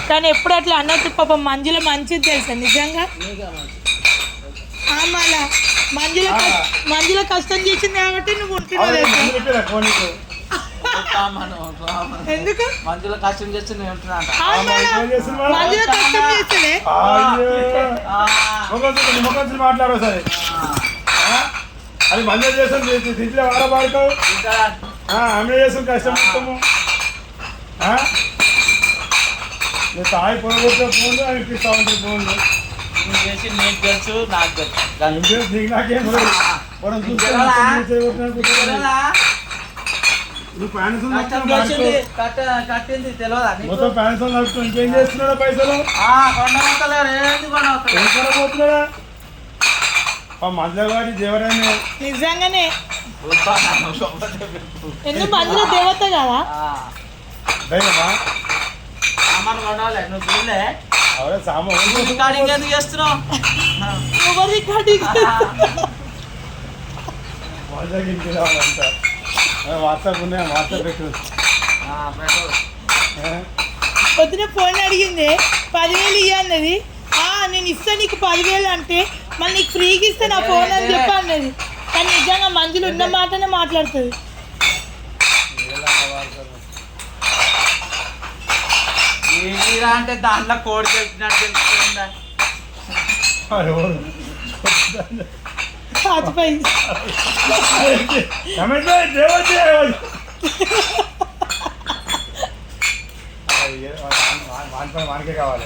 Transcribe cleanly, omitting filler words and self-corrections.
కానీ ఎప్పుడు అట్లా అన్నట్టు పాపం మంజుల మంచిది తెలుసా నిజంగా. మళ్ళా మంజుల కష్టం చేసింది కాబట్టి నువ్వు ఉంటున్నావు. ఎందుకు మంజుల కష్టం చేస్తే నేను ఉంటున్నా. మంజుల కష్టం చేస్తే మాట్లాడవు సరే అది మంజుల చేస్తాం ఇంట్లో వాడబాడుతావు ఆమె చేస్తాం కష్టం ఇస్తాము. నేను తాయి పొరగొట్టే ఫోన్లు అవి ఇప్పిస్తా ఉంటాయి ఫోన్లు చేసి నీకు తెలుసు నాకు తెలుసు. నీకు నాకేం కట్టింది తెలియదా మొత్తం పెన్షన్ నడుపుతూ ఇంకేం చేస్తున్నాడా పైసలు పోతున్నాడా మందుల గారి దేవరాన్ని నిజంగానే ఎందుకు మందుల దేవత కదా దైవమా సామాన్ కొనాలి నువ్వు చూడలే అవే సామాన్ రికార్డింగ్ ఎందుకు చేస్తున్నావు వాట్సాప్ ఉన్నాయి వాట్సాప్ పెట్టు పొద్దున ఫోన్ అడిగింది 10,000 ఇయ్య అన్నది. నేను ఇస్తాను నీకు 10,000 అంటే మళ్ళీ నీకు ఫ్రీగా ఇస్తే నా ఫోన్ అని చెప్పి అన్నది. కానీ నిజంగా మంజులు ఉన్న మాటనే మాట్లాడుతుంది. అంటే దాంట్లో కోడి చెప్పినట్టు తెలుస్తుందా వానికే కావాలి.